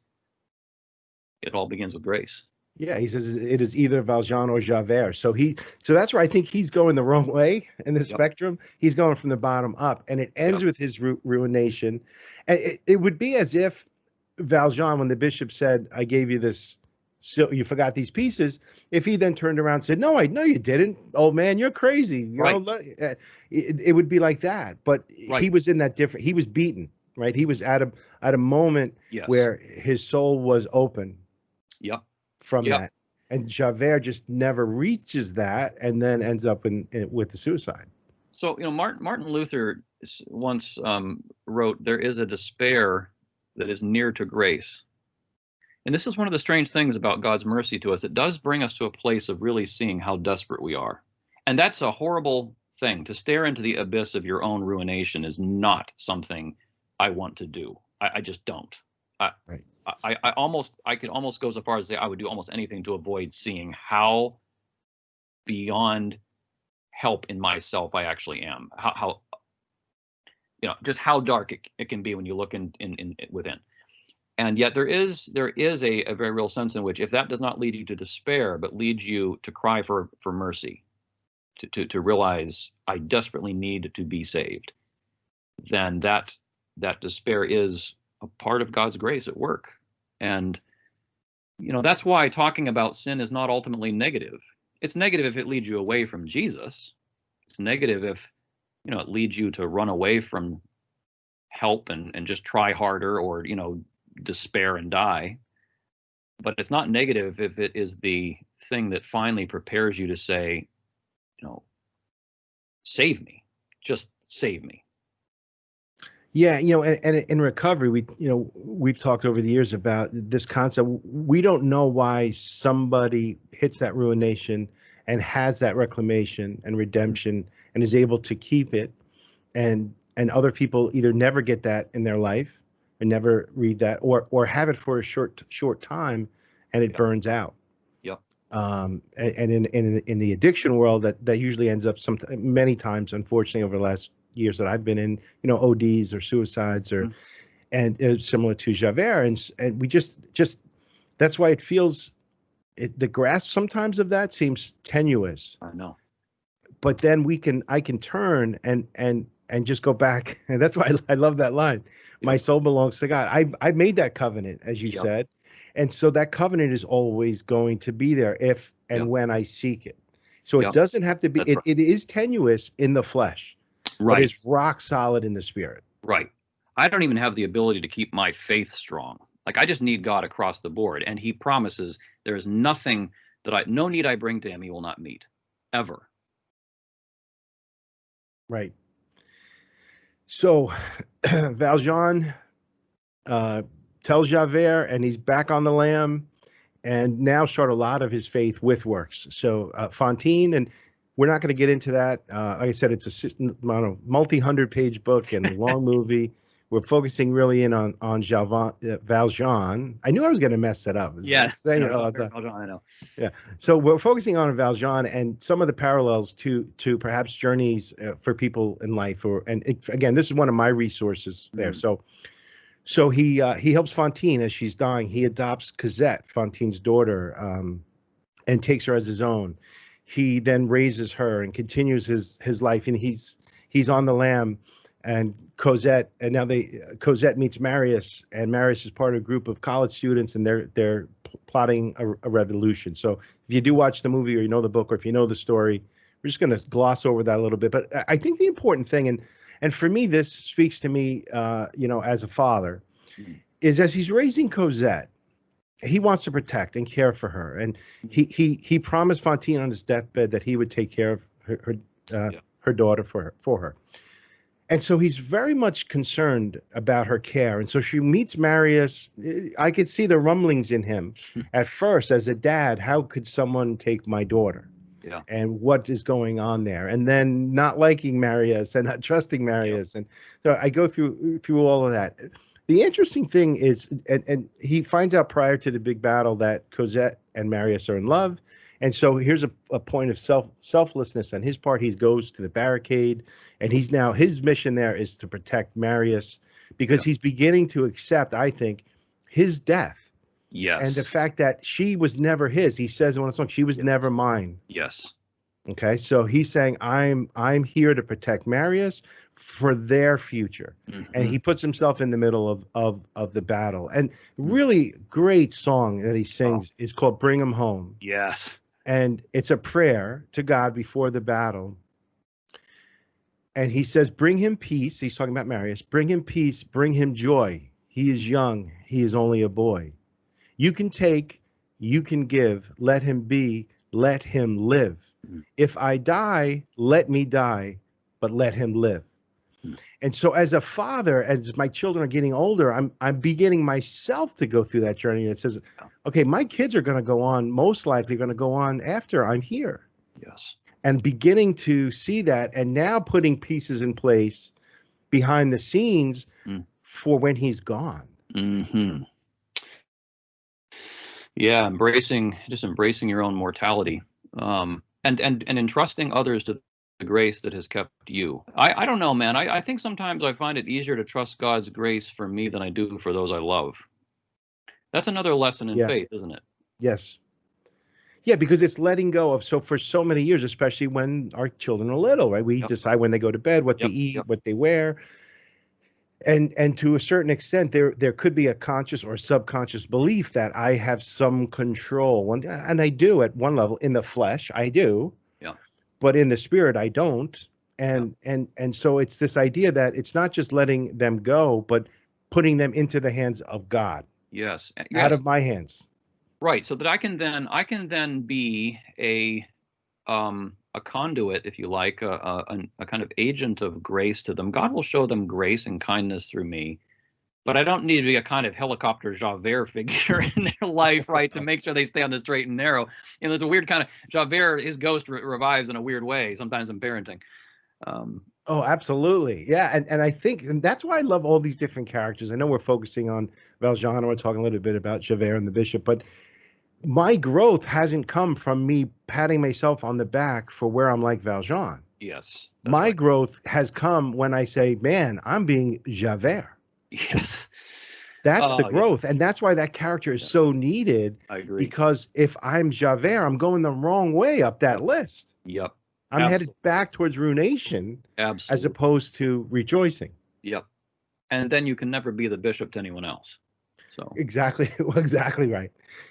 it all begins with grace. Yeah, he says it is either Valjean or Javert. So that's where I think he's going the wrong way in the Yep. spectrum. He's going from the bottom up, and it ends Yep. with his ruination. And it would be as if Valjean, when the bishop said, "I gave you this, so you forgot these pieces," if he then turned around and said, "No, you didn't, old man, you're crazy," Right. it would be like that. But he Right. was in that different. He was beaten, right? He was at a moment Yes. where his soul was open Yep. from Yep. that. And Javert just never reaches that and then ends up with the suicide. So, Martin Luther once wrote, "There is a despair that is near to grace." And this is one of the strange things about God's mercy to us. It does bring us to a place of really seeing how desperate we are. And that's a horrible thing. To stare into the abyss of your own ruination is not something I want to do. I just don't. I, Right. I could almost go so far as to say I would do almost anything to avoid seeing how beyond help in myself I actually am. How just how dark it can be when you look in within. And yet there is a very real sense in which if that does not lead you to despair, but leads you to cry for mercy, to realize I desperately need to be saved, then that despair is a part of God's grace at work. And that's why talking about sin is not ultimately negative. It's negative if it leads you away from Jesus. It's negative if it leads you to run away from help and just try harder or despair and die. But it's not negative if it is the thing that finally prepares you to say, save me, just save me. Yeah, and in recovery, we've talked over the years about this concept. We don't know why somebody hits that ruination and has that reclamation and redemption and is able to keep it, and other people either never get that in their life and never read that, or have it for a short time, and it Yep. burns out. Yep. And in the addiction world, that usually ends up many times, unfortunately, over the last years that I've been in, ODs or suicides Mhm. and similar to Javert, and we just that's why it feels the grasp sometimes of that seems tenuous, I know. but then I can turn and just go back, and that's why I love that line. My Yep. soul belongs to God. I made that covenant, as you Yep. said, and so that covenant is always going to be there if and Yep. when I seek it. So it Yep. doesn't have to be. That's right. It is tenuous in the flesh, but Right. it's rock solid in the spirit. Right. I don't even have the ability to keep my faith strong. Like I just need God across the board. And he promises there is nothing no need I bring to him he will not meet. Ever. Right. So Valjean tells Javert, and he's back on the lam, and now start a lot of his faith with works. So Fantine, and we're not going to get into that. Like I said, it's a multi-100-page book and a long movie. we're focusing really in on Valjean. I knew I was going to mess that up. Yeah, It's saying I know, it all the Javert time. Valjean, I know. Yeah. So we're focusing on Valjean and some of the parallels to perhaps journeys for people in life. Again, this is one of my resources there. Mm, So he helps Fantine as she's dying. He adopts Cosette, Fantine's daughter, and takes her as his own. He then raises her and continues his life, and he's on the lam, and Cosette, and now Cosette meets Marius, and Marius is part of a group of college students, and they're plotting a revolution. So if you do watch the movie, or you know the book, or if you know the story, we're just going to gloss over that a little bit. But I think the important thing, and for me, this speaks to me, as a father, mm, is as he's raising Cosette, he wants to protect and care for her, and mm. he promised Fantine on his deathbed that he would take care of Yeah. her daughter for her. And so he's very much concerned about her care. And so she meets Marius. I could see the rumblings in him at first as a dad. How could someone take my daughter? Yeah. And what is going on there? And then not liking Marius and not trusting Yep. Marius. And so I go through all of that. The interesting thing is, and he finds out prior to the big battle that Cosette and Marius are in love. And so here's a point of selflessness on his part. He goes to the barricade, and his mission there is to protect Marius, because Yeah. he's beginning to accept, I think, his death and the Yes. fact that she was never his. He says in one song, she was Yes. never mine. Yes. Okay, so he's saying, I'm here to protect Marius for their future, and Hmm. he puts himself in the middle of the battle. And Mm. really great song that he Oh, sings is called "Bring Him Home," yes. and it's a prayer to God before the battle. And he says, "Bring him peace." He's talking about Marius. "Bring him peace. Bring him joy. He is young. He is only a boy. You can take, you can give. Let him be, let him live. Mm, If I die, let me die, but let him live." mm. And so as a father, as my children are getting older, I'm beginning myself to go through that journey that says, Yeah. okay, my kids are going to go on, most likely going to go on after I'm here. Yes. And beginning to see that, and now putting pieces in place behind the scenes Mm. for when he's gone. Hmm. Yeah, embracing your own mortality, and entrusting others to the grace that has kept you. I don't know, man. I think sometimes I find it easier to trust God's grace for me than I do for those I love. That's another lesson in Yeah. faith, isn't it? Yes. Yeah, because it's letting go of, so for so many years, especially when our children are little, right? We Yep. decide when they go to bed, what they Yep. eat, Yep. what they wear. And to a certain extent, there could be a conscious or subconscious belief that I have some control. And I do at one level. In the flesh, I do, Yeah. but in the spirit, I don't. Yeah. And so it's this idea that it's not just letting them go, but putting them into the hands of God, Yes. out Yes. of my hands. Right. So that I can then be a conduit, if you like, a kind of agent of grace to them. God will show them grace and kindness through me, but I don't need to be a kind of helicopter Javert figure in their life, right, to make sure they stay on the straight and narrow. There's a weird kind of Javert. His ghost revives in a weird way, sometimes in parenting. Um, Oh, absolutely. Yeah. And I think, and that's why I love all these different characters. I know we're focusing on Valjean, and we're talking a little bit about Javert and the Bishop, but my growth hasn't come from me patting myself on the back for where I'm like Valjean. yes, that's My right. growth has come when I say, man, I'm being Javert. Yes. That's the Oh yeah, growth. And that's why that character is yeah. so needed, I agree. because if I'm Javert, I'm going the wrong way up that Yep. list. Yep. I'm headed Absolutely. back towards ruination as Absolutely. opposed to rejoicing. Yep. And then you can never be the bishop to anyone else. So Exactly. Exactly right.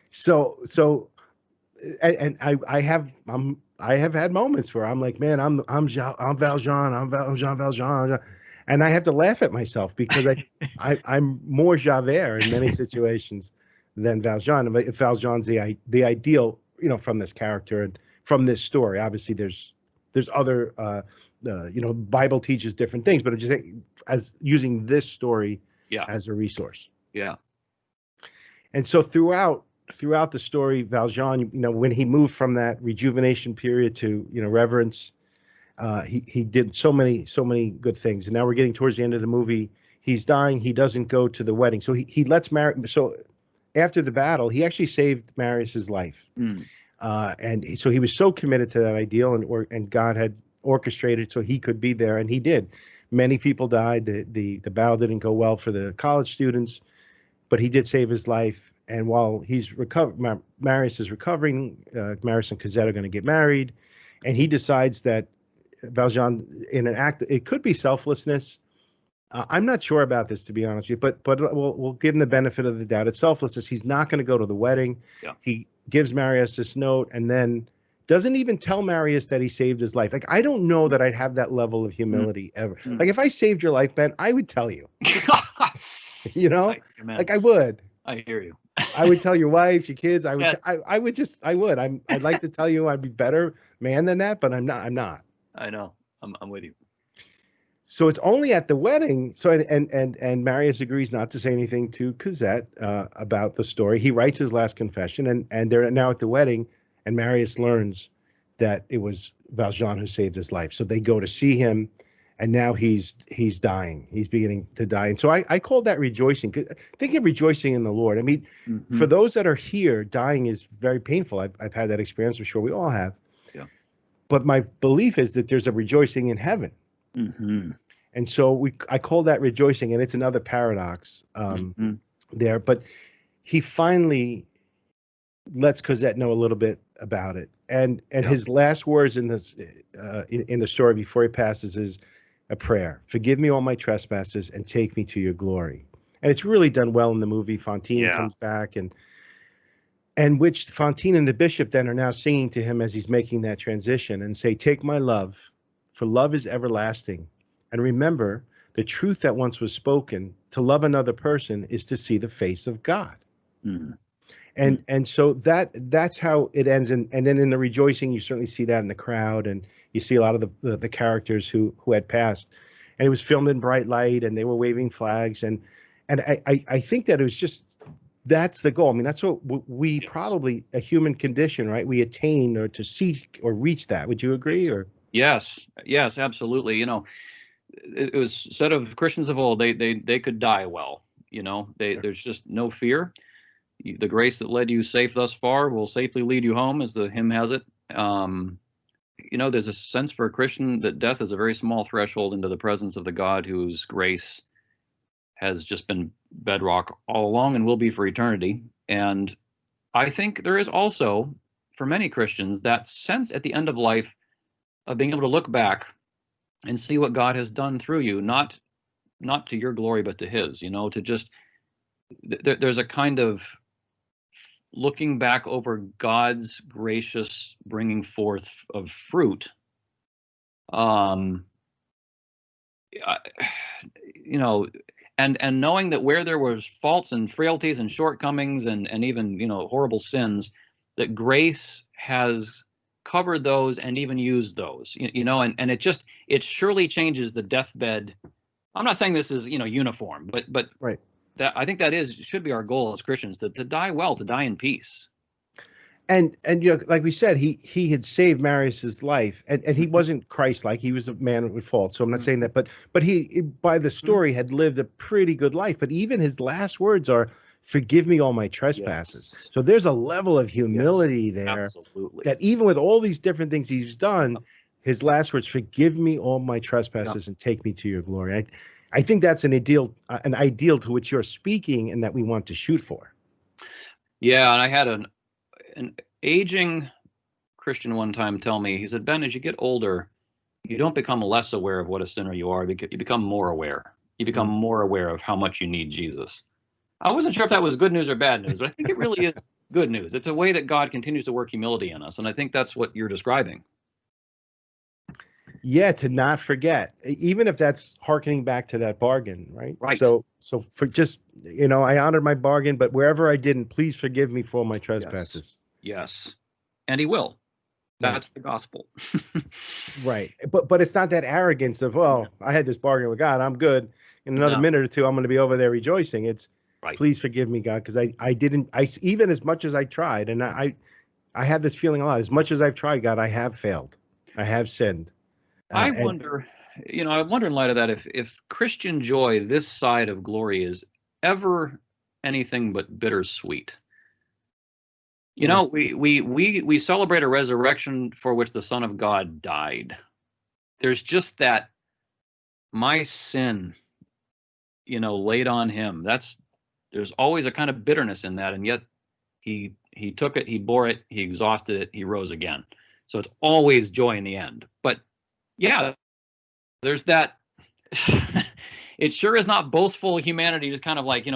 So and I have had moments where I'm like, man, I'm Valjean, I'm Jean Valjean, and I have to laugh at myself because I'm more Javert in many situations than Valjean. But if Valjean's the ideal, from this character and from this story, obviously there's other Bible teaches different things, but I'm just saying, as using this story yeah, as a resource. yeah. And so throughout the story, Valjean, when he moved from that rejuvenation period to reverence, he did so many good things. And now we're getting towards the end of the movie. he's dying. He doesn't go to the wedding. So he lets Marius. So after the battle, he actually saved Marius's life. Mm. So he was so committed to that ideal, and God had orchestrated so he could be there, and he did. Many people died. The battle didn't go well for the college students, but he did save his life. And while he's Marius is recovering. Marius and Cosette are going to get married, and he decides that Valjean, in an act, it could be selflessness. I'm not sure about this, to be honest with you, but we'll give him the benefit of the doubt. It's selflessness. He's not going to go to the wedding. Yeah. He gives Marius this note, and then doesn't even tell Marius that he saved his life. Like, I don't know that I'd have that level of humility ever. Like, if I saved your life, Ben, I would tell you. You know, like I would. I hear you. I would tell your wife, your kids. I would. Yes. I would just. I would. I'd like to tell you I'd be better man than that, but I'm not. I'm not. I know. I'm with you. So it's only at the wedding. So and Marius agrees not to say anything to Cosette about the story. He writes his last confession, and they're now at the wedding, and Marius learns that it was Valjean who saved his life. So they go to see him, and now he's dying. He's beginning to die. And so I call that rejoicing. Think of rejoicing in the Lord. I mean, for those that are here, dying is very painful. I've had that experience. I'm sure we all have. Yeah. But my belief is that there's a rejoicing in heaven. And so I call that rejoicing, and it's another paradox there. But he finally lets Cosette know a little bit about it, and his last words in this in the story before he passes is a prayer: "Forgive me all my trespasses and take me to your glory." And it's really done well in the movie. Fantine comes back, and which Fantine and the bishop then are now singing to him as he's making that transition, and say, "Take my love, for love is everlasting. And remember, the truth that once was spoken, to love another person is to see the face of God." And so that's how it ends. And then in the rejoicing, you certainly see that in the crowd, and you see a lot of the characters who had passed. And it was filmed in bright light, and they were waving flags. And I think that it was just, that's the goal. I mean, that's what we probably, a human condition, right? We attain or to seek or reach that. Would you agree? Or Yes, absolutely. You know, it was said of Christians of old, they could die well. You know, there's just no fear. The grace that led you safe thus far will safely lead you home, as the hymn has it. You know, there's a sense for a Christian that death is a very small threshold into the presence of the God whose grace has just been bedrock all along and will be for eternity. And I think there is also, for many Christians, that sense at the end of life of being able to look back and see what God has done through you, not to your glory, but to his, you know, to just, there's a kind of looking back over God's gracious bringing forth of fruit. You know, and knowing that where there was faults and frailties and shortcomings and even, you know, horrible sins, that grace has covered those and even used those, you know, and it surely changes the deathbed. I'm not saying this is, you know, uniform, but right. That I think should be our goal as Christians, to die well, to die in peace. And you know, like we said, he had saved Marius's life, and he wasn't Christ-like. He was a man with fault. So I'm not saying that, but he, by the story, had lived a pretty good life. But even his last words are, "Forgive me all my trespasses." Yes. So there's a level of humility there, absolutely, that even with all these different things he's done, his last words, "Forgive me all my trespasses and take me to your glory." I think that's an ideal to which you're speaking, and that we want to shoot for. Yeah, and I had an aging Christian one time tell me, he said, "Ben, as you get older, you don't become less aware of what a sinner you are. You become more aware. You become more aware of how much you need Jesus." I wasn't sure if that was good news or bad news, but I think it really is good news. It's a way that God continues to work humility in us, and I think that's what you're describing. Yeah, to not forget, even if that's hearkening back to that bargain, right? Right. So for just, you know, I honored my bargain, but wherever I didn't, please forgive me for all my trespasses. Yes. And he will. That's the gospel. Right. But it's not that arrogance of, well, I had this bargain with God, I'm good. In another minute or two, I'm going to be over there rejoicing. It's, please forgive me, God, because I didn't, even as much as I tried, and I have this feeling a lot, as much as I've tried, God, I have failed. I have sinned. I wonder, I wonder in light of that if Christian joy, this side of glory, is ever anything but bittersweet. Mm. We celebrate a resurrection for which the Son of God died. There's just that my sin, laid on him. There's always a kind of bitterness in that, and yet he took it, he bore it, he exhausted it, he rose again. So it's always joy in the end. But yeah, there's that. It sure is not boastful humanity just kind of like,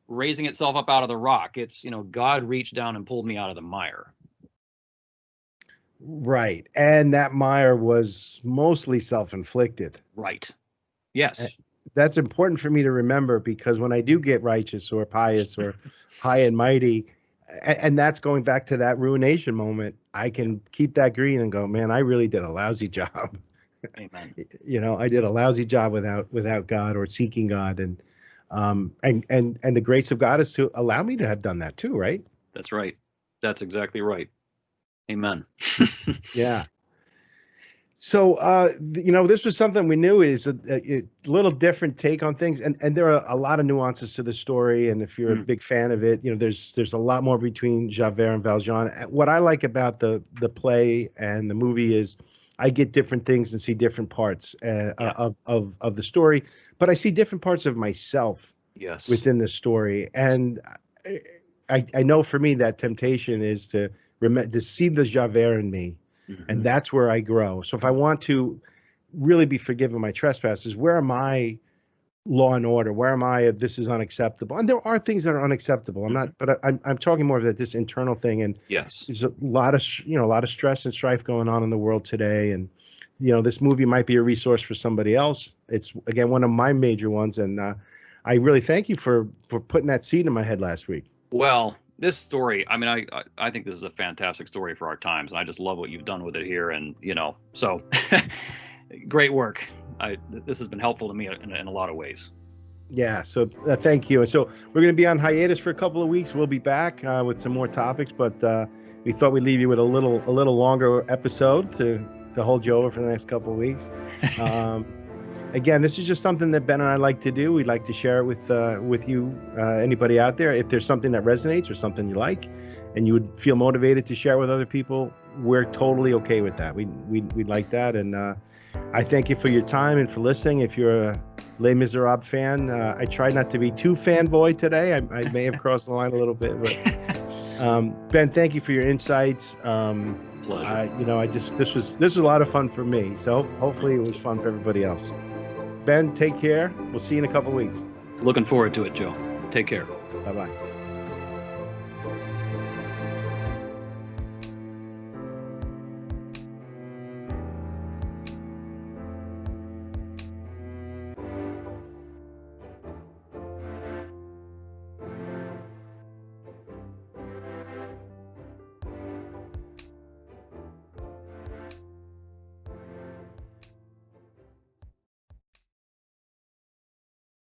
raising itself up out of the rock. It's, God reached down and pulled me out of the mire. Right. And that mire was mostly self-inflicted. Right. Yes. That's important for me to remember, because when I do get righteous or pious or high and mighty, and that's going back to that ruination moment, I can keep that green and go, man, I really did a lousy job. Amen. I did a lousy job without God or seeking God, and the grace of God is to allow me to have done that too, right? That's right. That's exactly right. Amen. Yeah. So, this was something we knew is a little different take on things, and there are a lot of nuances to the story. And if you're a Mm, big fan of it, there's a lot more between Javert and Valjean. What I like about the play and the movie is I get different things and see different parts yeah. of the story, but I see different parts of myself Yes. within the story. And I know for me that temptation is to see the Javert in me, and Hmm. that's where I grow. So if I want to really be forgiven my trespasses, where am I law and order? Where am I? This is unacceptable. And there are things that are unacceptable. I'm Hmm. not, but I'm talking more of that this internal thing. And Yes. there's a lot of a lot of stress and strife going on in the world today. And this movie might be a resource for somebody else. It's again one of my major ones, and I really thank you for putting that seed in my head last week. Well, this story, I mean, I think this is a fantastic story for our times, and I just love what you've done with it here. And, so great work. This has been helpful to me in a lot of ways. Yeah, so thank you. And so we're going to be on hiatus for a couple of weeks. We'll be back with some more topics, but we thought we'd leave you with a little longer episode to hold you over for the next couple of weeks. Um, Again, this is just something that Ben and I like to do. We'd like to share it with you, anybody out there. If there's something that resonates or something you like, and you would feel motivated to share with other people, we're totally okay with that. We'd like that, and I thank you for your time and for listening. If you're a Les Miserables fan, I try not to be too fanboy today. I may have crossed the line a little bit, but Ben, thank you for your insights. Pleasure. This was a lot of fun for me. So hopefully it was fun for everybody else. Ben, take care. We'll see you in a couple of weeks. Looking forward to it, Joe. Take care. Bye-bye.